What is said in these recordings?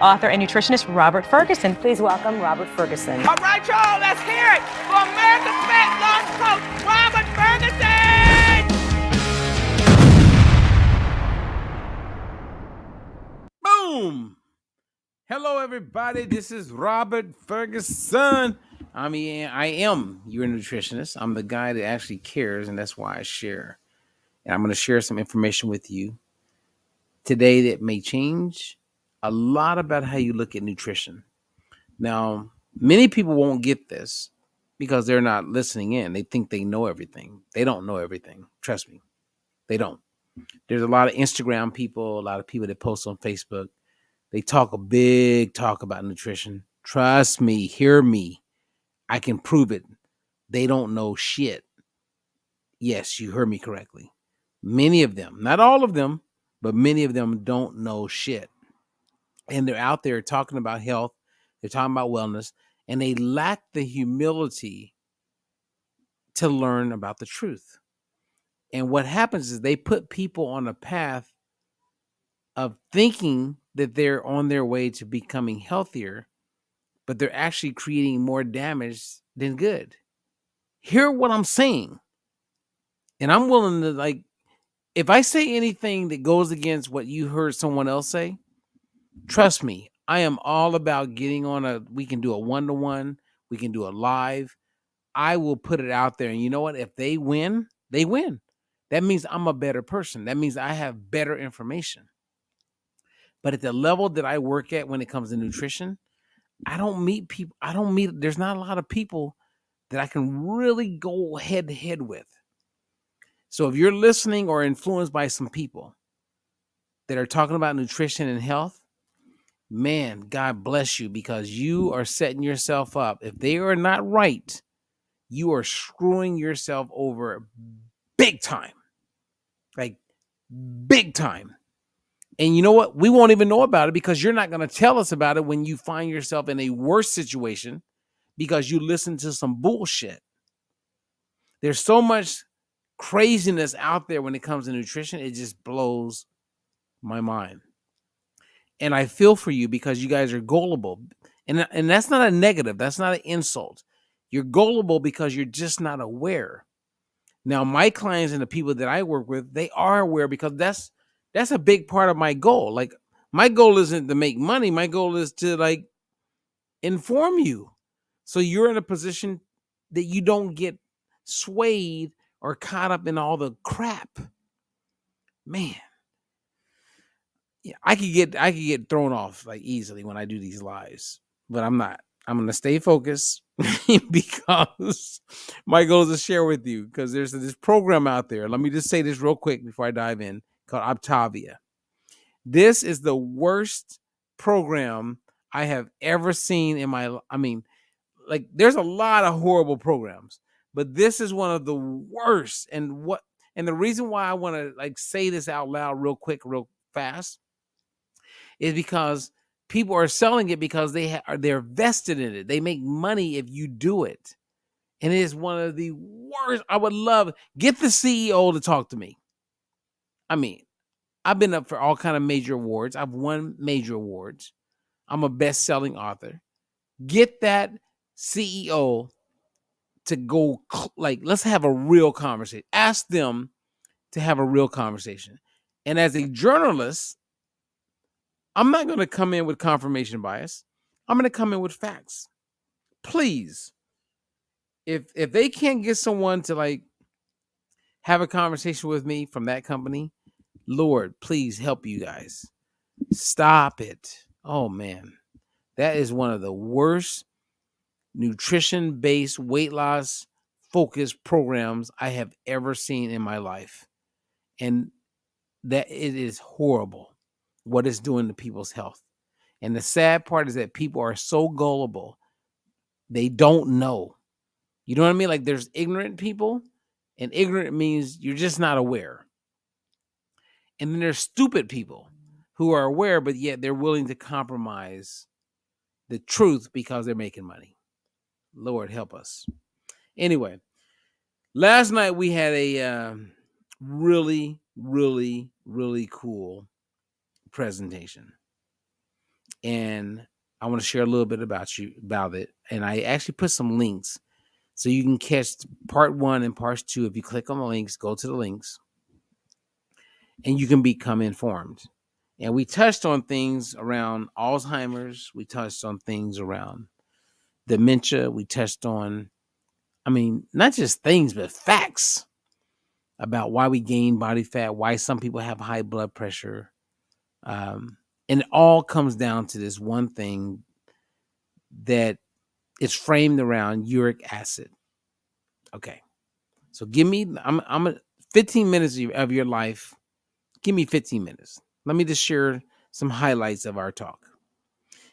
author and nutritionist Robert Ferguson. Please welcome Robert Ferguson. All right, y'all, let's hear it for America's fat lost coach, Robert Ferguson! Boom! Hello, everybody. This is Robert Ferguson. I am your nutritionist. I'm the guy that actually cares, and that's why I share. And I'm going to share some information with you today that may change a lot about how you look at nutrition. Now, many people won't get this because they're not listening in. They think they know everything. They don't know everything. Trust me, they don't. There's a lot of Instagram people, a lot of people that post on Facebook. They talk a big talk about nutrition. Trust me, hear me. I can prove it. They don't know shit. Yes, you heard me correctly. Many of them, not all of them, but many of them don't know shit. And they're out there talking about health. They're talking about wellness, and they lack the humility to learn about the truth. And what happens is they put people on a path of thinking that they're on their way to becoming healthier, but they're actually creating more damage than good. Hear what I'm saying. And I'm willing to, if I say anything that goes against what you heard someone else say, trust me, I am all about getting on we can do a one-to-one, we can do a live. I will put it out there. And you know what? If they win, they win. That means I'm a better person. That means I have better information. But at the level that I work at when it comes to nutrition, there's not a lot of people that I can really go head to head with. So if you're listening or influenced by some people that are talking about nutrition and health, man, God bless you, because you are setting yourself up. If they are not right, you are screwing yourself over big time. Like big time. And you know what? We won't even know about it because you're not going to tell us about it when you find yourself in a worse situation because you listen to some bullshit. There's so much craziness out there when it comes to nutrition. It just blows my mind. And I feel for you because you guys are gullible. And that's not a negative. That's not an insult. You're gullible because you're just not aware. Now, my clients and the people that I work with, they are aware because that's a big part of my goal. Like, my goal isn't to make money. My goal is to inform you. So you're in a position that you don't get swayed or caught up in all the crap. Man. Yeah, I could get thrown off easily when I do these lives, but I'm not. I'm going to stay focused because my goal is to share with you, because there's this program out there. Let me just say this real quick before I dive in, called Optavia. This is the worst program I have ever seen in my, there's a lot of horrible programs, but this is one of the worst. And the reason why I want to say this out loud real quick, real fast, is because people are selling it because they're vested in it. They make money if you do it. And it is one of the worst. I would love, get the CEO to talk to me. I've been up for all kind of major awards. I've won major awards. I'm a best-selling author. Get that CEO to go, let's have a real conversation. Ask them to have a real conversation. And as a journalist, I'm not going to come in with confirmation bias. I'm going to come in with facts. Please, if they can't get someone to have a conversation with me from that company, Lord, please help you guys. Stop it. Oh, man. That is one of the worst nutrition-based weight loss focused programs I have ever seen in my life. And that it is horrible what it's doing to people's health. And the sad part is that people are so gullible. They don't know. You know what I mean? There's ignorant people, and ignorant means you're just not aware. And then there's stupid people who are aware, but yet they're willing to compromise the truth because they're making money. Lord help us. Anyway, last night we had a really, really, really cool presentation. and I want to share a little bit about it. And I actually put some links so you can catch part 1 and part 2. If you click on the links, go to the links, and you can become informed. And we touched on things around Alzheimer's. We touched on things around dementia. We touched on, not just things, but facts about why we gain body fat, why some people have high blood pressure. And it all comes down to this one thing that is framed around uric acid. Okay. So give me, 15 minutes of your life. Give me 15 minutes. Let me just share some highlights of our talk.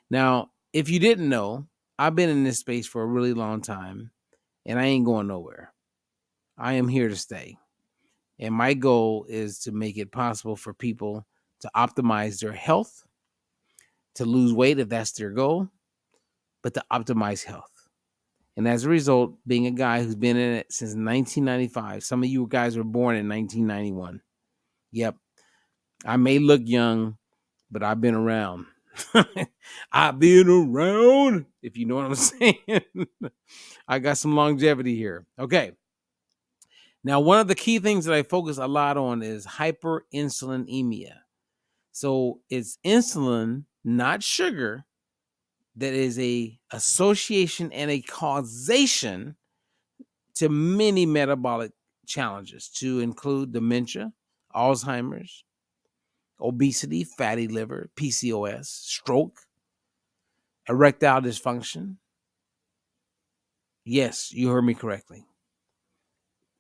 Now, if you didn't know, I've been in this space for a really long time, and I ain't going nowhere. I am here to stay. And my goal is to make it possible for people to optimize their health, to lose weight if that's their goal, but to optimize health. And as a result, being a guy who's been in it since 1995, some of you guys were born in 1991. Yep. I may look young, but I've been around. I've been around, if you know what I'm saying. I got some longevity here. Okay. Now, one of the key things that I focus a lot on is hyperinsulinemia. So it's insulin, not sugar, that is a association and a causation to many metabolic challenges, to include dementia, Alzheimer's, obesity, fatty liver, PCOS, stroke, erectile dysfunction. Yes, you heard me correctly.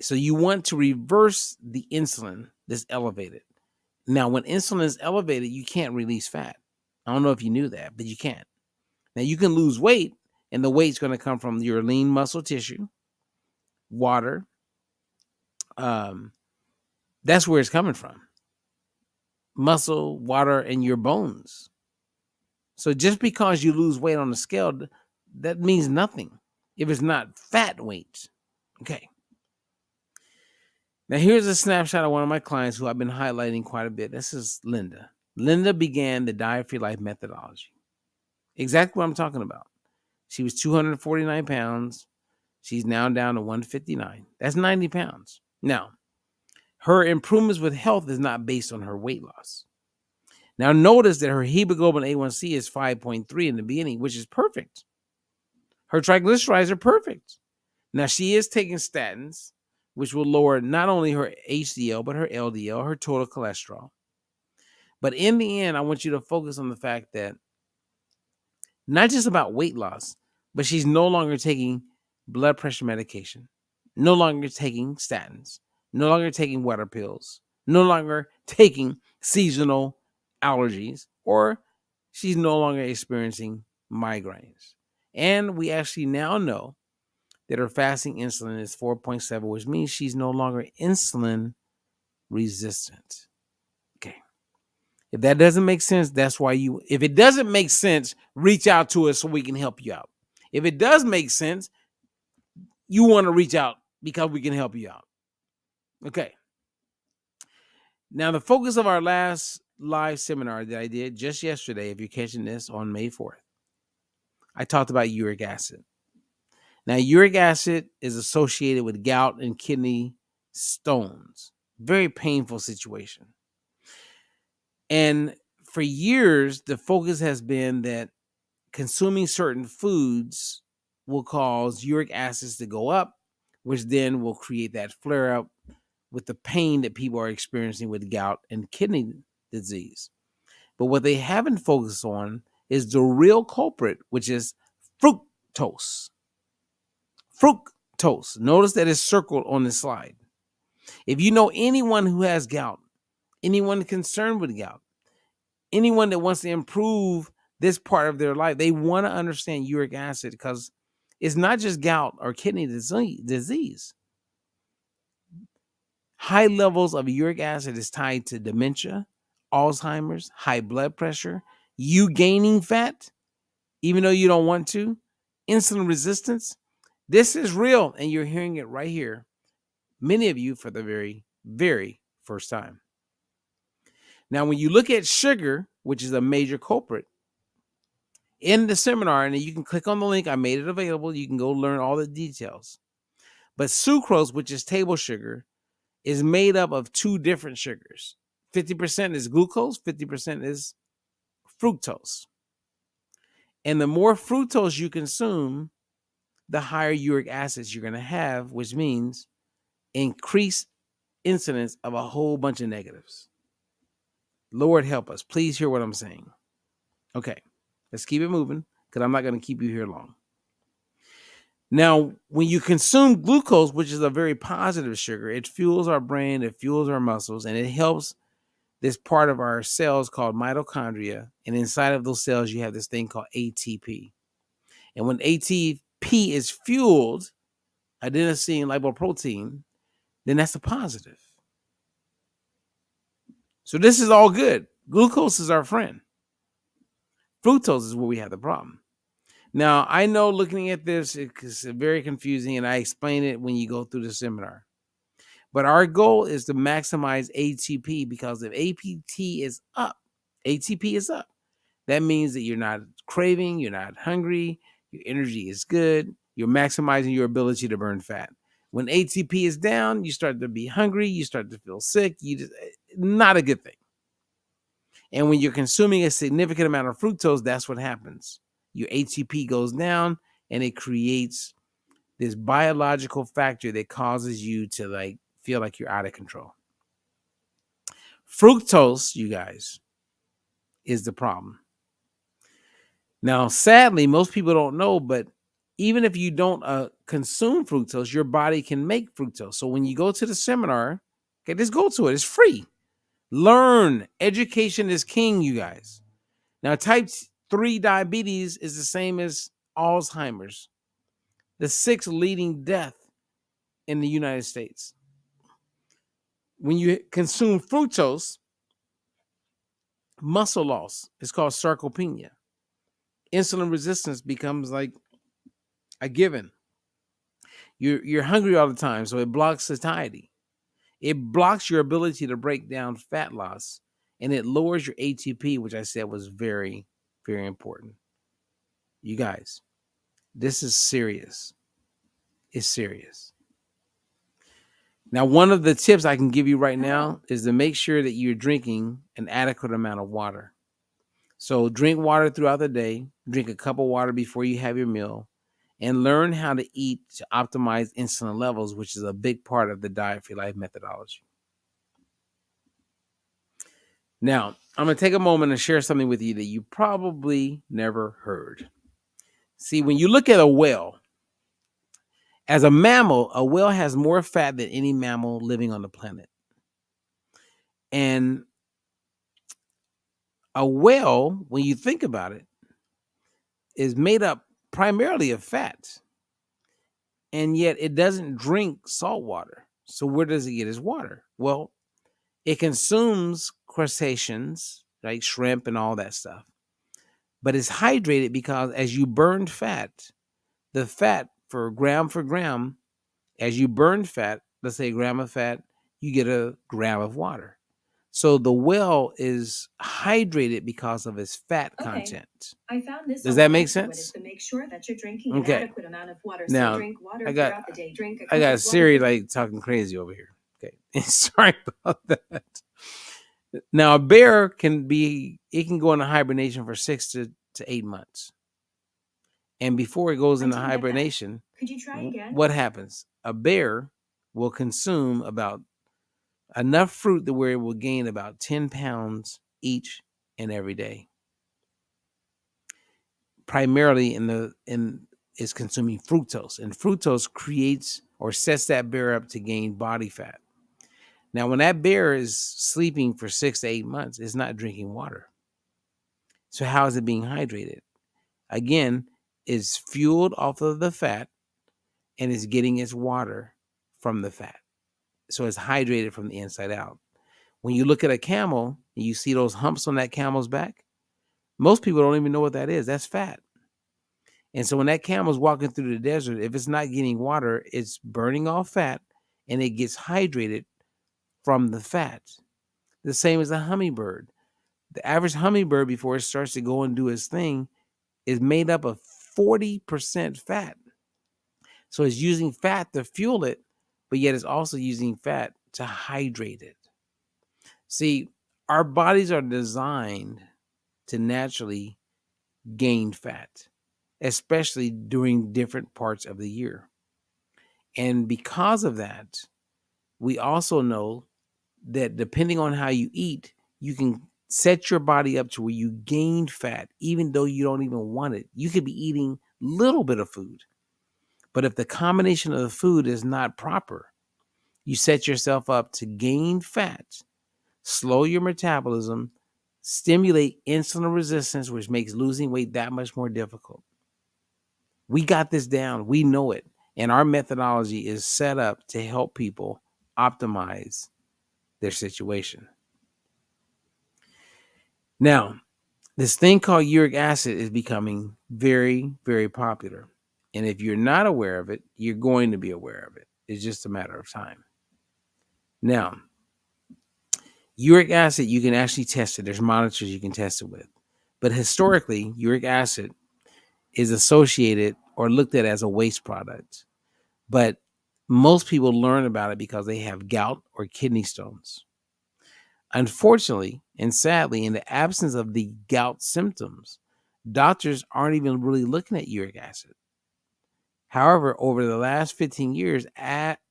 So you want to reverse the insulin that's elevated. Now, when insulin is elevated, you can't release fat. I don't know if you knew that, but you can't. Now, you can lose weight, and the weight's going to come from your lean muscle tissue, water. That's where it's coming from. Muscle, water, and your bones. So just because you lose weight on the scale, that means nothing if it's not fat weight. Okay. Now, here's a snapshot of one of my clients who I've been highlighting quite a bit. This is Linda. Linda began the Diet Free Life methodology. Exactly what I'm talking about. She was 249 pounds. She's now down to 159. That's 90 pounds. Now, her improvements with health is not based on her weight loss. Now, notice that her hemoglobin A1C is 5.3 in the beginning, which is perfect. Her triglycerides are perfect. Now, she is taking statins, which will lower not only her HDL, but her LDL, her total cholesterol. But in the end, I want you to focus on the fact that not just about weight loss, but she's no longer taking blood pressure medication, no longer taking statins, no longer taking water pills, no longer taking seasonal allergies, or she's no longer experiencing migraines. And we actually now know that her fasting insulin is 4.7, which means she's no longer insulin resistant. Okay. If that doesn't make sense, that's why if it doesn't make sense, reach out to us so we can help you out. If it does make sense, you want to reach out because we can help you out. Okay. Now, the focus of our last live seminar that I did just yesterday, if you're catching this on May 4th, I talked about uric acid. Now, uric acid is associated with gout and kidney stones. Very painful situation. And for years, the focus has been that consuming certain foods will cause uric acids to go up, which then will create that flare up with the pain that people are experiencing with gout and kidney disease. But what they haven't focused on is the real culprit, which is fructose. Fructose. Notice that it's circled on the slide. If you know anyone who has gout, anyone concerned with gout, anyone that wants to improve this part of their life, they want to understand uric acid because it's not just gout or kidney disease. High levels of uric acid is tied to dementia, Alzheimer's, high blood pressure, you gaining fat, even though you don't want to, insulin resistance. This is real, and you're hearing it right here. Many of you for the very, very first time. Now, when you look at sugar, which is a major culprit, in the seminar, and you can click on the link. I made it available. You can go learn all the details. But sucrose, which is table sugar, is made up of two different sugars. 50% is glucose, 50% is fructose. And the more fructose you consume, the higher uric acids you're going to have, which means increased incidence of a whole bunch of negatives. Lord help us. Please hear what I'm saying. Okay, let's keep it moving because I'm not going to keep you here long. Now, when you consume glucose, which is a very positive sugar, it fuels our brain, it fuels our muscles, and it helps this part of our cells called mitochondria. And inside of those cells, you have this thing called ATP. And when ATP is fueled, adenosine lipoprotein, then that's a positive. So this is all good. Glucose is our friend. Fructose is where we have the problem. Now, I know looking at this, it's very confusing, and I explain it when you go through the seminar. But our goal is to maximize ATP, because if ATP is up, that means that you're not craving, you're not hungry, your energy is good, you're maximizing your ability to burn fat. When ATP is down, you start to be hungry, you start to feel sick, not a good thing. And when you're consuming a significant amount of fructose, that's what happens. Your ATP goes down, and it creates this biological factor that causes you to feel like you're out of control. Fructose, you guys, is the problem. Now, sadly, most people don't know, but even if you don't consume fructose, your body can make fructose. So when you go to the seminar, okay, just go to it. It's free. Learn. Education is king, you guys. Now, type 3 diabetes is the same as Alzheimer's, the 6th leading death in the United States. When you consume fructose, muscle loss is called sarcopenia. Insulin resistance becomes like a given. You're hungry all the time, so it blocks satiety. It blocks your ability to break down fat loss, and it lowers your ATP, which I said was very, very important. You guys, this is serious. It's serious. Now, one of the tips I can give you right now is to make sure that you're drinking an adequate amount of water. So drink water throughout the day, drink a cup of water before you have your meal, and learn how to eat to optimize insulin levels, which is a big part of the Diet for Life methodology. Now, I'm going to take a moment and share something with you that you probably never heard. See, when you look at a whale, as a mammal, a whale has more fat than any mammal living on the planet. And a whale, when you think about it, is made up primarily of fat. And yet it doesn't drink salt water. So where does it get its water? Well, it consumes crustaceans, like shrimp and all that stuff. But it's hydrated because as you burn fat, the fat for gram, as you burn fat, let's say a gram of fat, you get a gram of water. So the whale is hydrated because of its fat content. I found this. Does that make sense? To make sure that you're drinking an adequate amount of water. Now, So drink water I got throughout the day. Drink a I got cup of Siri water. talking crazy over here. Okay, sorry about that. Now, a bear can go into hibernation for 6 to 8 months. And before it goes into hibernation, Could you try again? what happens? A bear will consume about enough fruit to where it will gain about 10 pounds each and every day. Primarily is consuming fructose, and fructose creates or sets that bear up to gain body fat. Now, when that bear is sleeping for 6 to 8 months, it's not drinking water. So how is it being hydrated? Again, it's fueled off of the fat and it's getting its water from the fat. So it's hydrated from the inside out. When you look at a camel and you see those humps on that camel's back, most people don't even know what that is. That's fat. And so when that camel's walking through the desert, if it's not getting water, it's burning off fat and it gets hydrated from the fat. The same as a hummingbird. The average hummingbird, before it starts to go and do its thing, is made up of 40% fat. So it's using fat to fuel it, but yet it's also using fat to hydrate it. See, our bodies are designed to naturally gain fat, especially during different parts of the year. And because of that, we also know that depending on how you eat, you can set your body up to where you gain fat, even though you don't even want it. You could be eating a little bit of food, but if the combination of the food is not proper, you set yourself up to gain fat, slow your metabolism, stimulate insulin resistance, which makes losing weight that much more difficult. We got this down. We know it. And our methodology is set up to help people optimize their situation. Now, this thing called uric acid is becoming very, very popular. And if you're not aware of it, you're going to be aware of it. It's just a matter of time. Now, uric acid, you can actually test it. There's monitors you can test it with. But historically, uric acid is associated or looked at as a waste product. But most people learn about it because they have gout or kidney stones. Unfortunately and sadly, in the absence of the gout symptoms, doctors aren't even really looking at uric acid. However, over the last 15 years,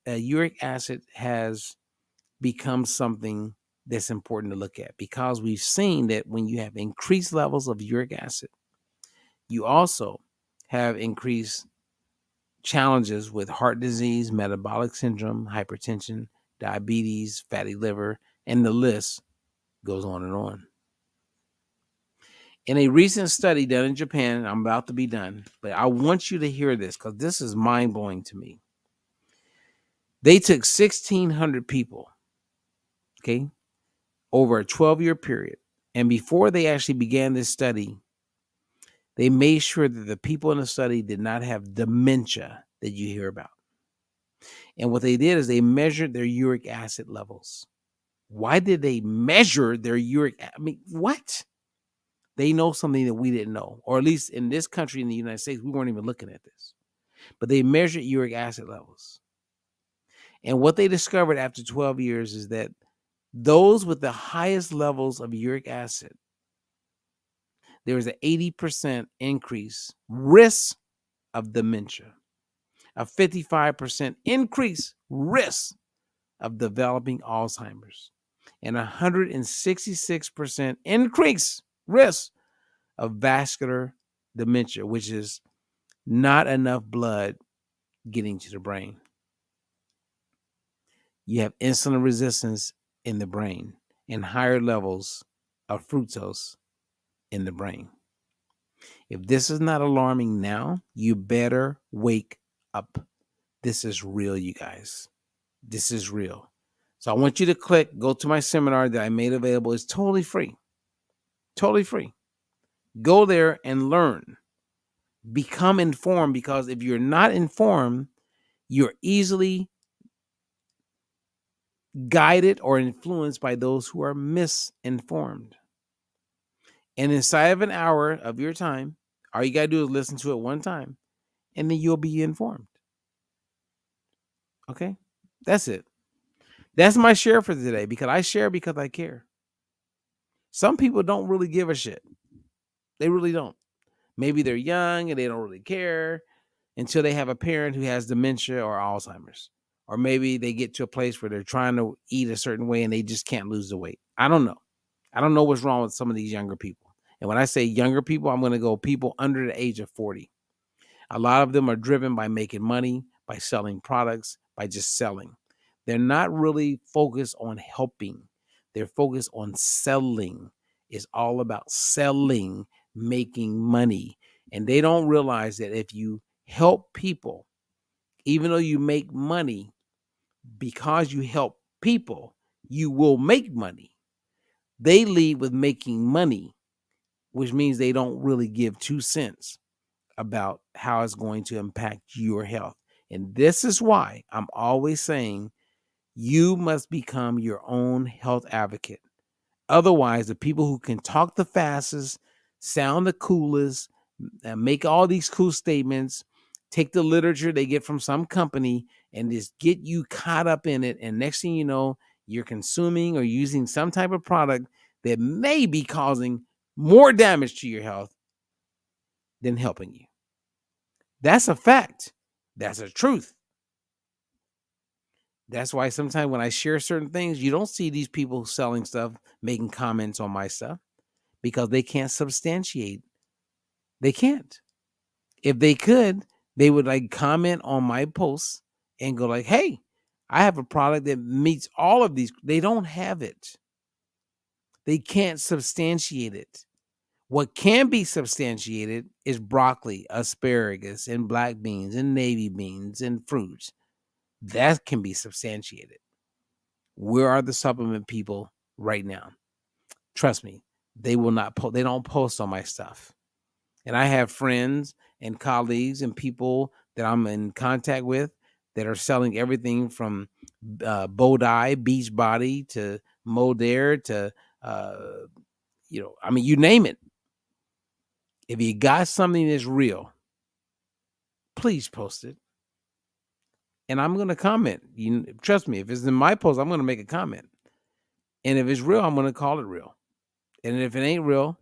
uric acid has become something that's important to look at, because we've seen that when you have increased levels of uric acid, you also have increased challenges with heart disease, metabolic syndrome, hypertension, diabetes, fatty liver, and the list goes on and on. In a recent study done in Japan, I'm about to be done, but I want you to hear this because this is mind-blowing to me. They took 1,600 people, okay, over a 12-year period. And before they actually began this study, they made sure that the people in the study did not have dementia that you hear about. And what they did is they measured their uric acid levels. Why did they measure their uric? I mean, what? They know something that we didn't know, or at least in this country, in the United States, we weren't even looking at this. But they measured uric acid levels. And what they discovered after 12 years is that those with the highest levels of uric acid, there was an 80% increase risk of dementia, a 55% increase risk of developing Alzheimer's, and 166% increase risk of vascular dementia, which is not enough blood getting to the brain. You have insulin resistance in the brain and higher levels of fructose in the brain. If this is not alarming now, you better wake up. This is real, you guys. This is real. So I want you to go to my seminar that I made available. It's totally free. Totally free. Go there and learn. Become informed, because if you're not informed, you're easily guided or influenced by those who are misinformed. And inside of an hour of your time, all you got to do is listen to it one time, and then you'll be informed. Okay? That's it. That's my share for today, because I share because I care. Some people don't really give a shit. They really don't. Maybe they're young and they don't really care until they have a parent who has dementia or Alzheimer's. Or maybe they get to a place where they're trying to eat a certain way and they just can't lose the weight. I don't know. I don't know what's wrong with some of these younger people. And when I say younger people, I'm going to go people under the age of 40. A lot of them are driven by making money, by selling products, by just selling. They're not really focused on helping. They're focused on selling. It's all about selling, making money. And they don't realize that if you help people, even though you make money, because you help people, you will make money. They lead with making money, which means they don't really give 2 cents about how it's going to impact your health. And this is why I'm always saying you must become your own health advocate. Otherwise, the people who can talk the fastest, sound the coolest, make all these cool statements, take the literature they get from some company, and just get you caught up in it. And next thing you know, you're consuming or using some type of product that may be causing more damage to your health than helping you. That's a fact. That's a truth. That's why sometimes when I share certain things, you don't see these people selling stuff, making comments on my stuff, because they can't substantiate. They can't. If they could, they would like comment on my posts and go like, hey, I have a product that meets all of these. They don't have it. They can't substantiate it. What can be substantiated is broccoli, asparagus, and black beans, and navy beans, and fruits. That can be substantiated. Where are the supplement people right now? Trust me, they will not they don't post on my stuff. And I have friends and colleagues and people that I'm in contact with that are selling everything from Bodhi, Beachbody to Modere to, you name it. If you got something that's real, please post it. And I'm going to comment. Trust me, if it's in my post, I'm going to make a comment. And if it's real, I'm going to call it real. And if it ain't real,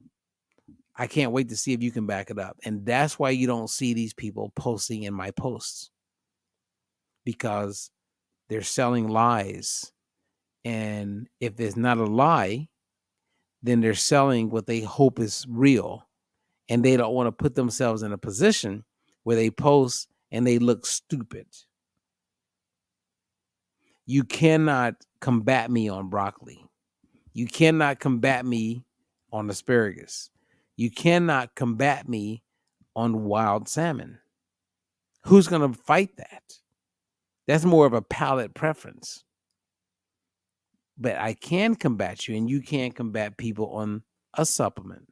I can't wait to see if you can back it up. And that's why you don't see these people posting in my posts, because they're selling lies. And if there's not a lie, then they're selling what they hope is real. And they don't want to put themselves in a position where they post and they look stupid. You cannot combat me on broccoli. You cannot combat me on asparagus. You cannot combat me on wild salmon. Who's going to fight that? That's more of a palate preference. But I can combat you, and you can't combat people on a supplement,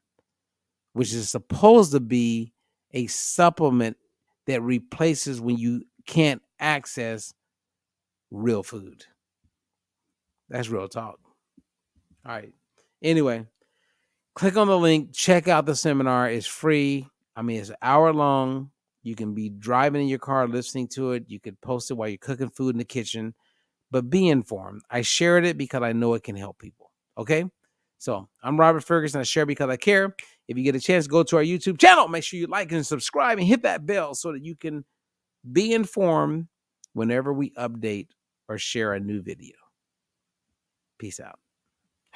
which is supposed to be a supplement that replaces when you can't access real food. That's real talk. All right. Anyway, click on the link. Check out the seminar. It's free. I mean, it's an hour long. You can be driving in your car listening to it. You could post it while you're cooking food in the kitchen. But be informed. I shared it because I know it can help people. Okay? So I'm Robert Ferguson. I share because I care. If you get a chance, go to our YouTube channel. Make sure you like and subscribe and hit that bell so that you can be informed whenever we update or share a new video. Peace out.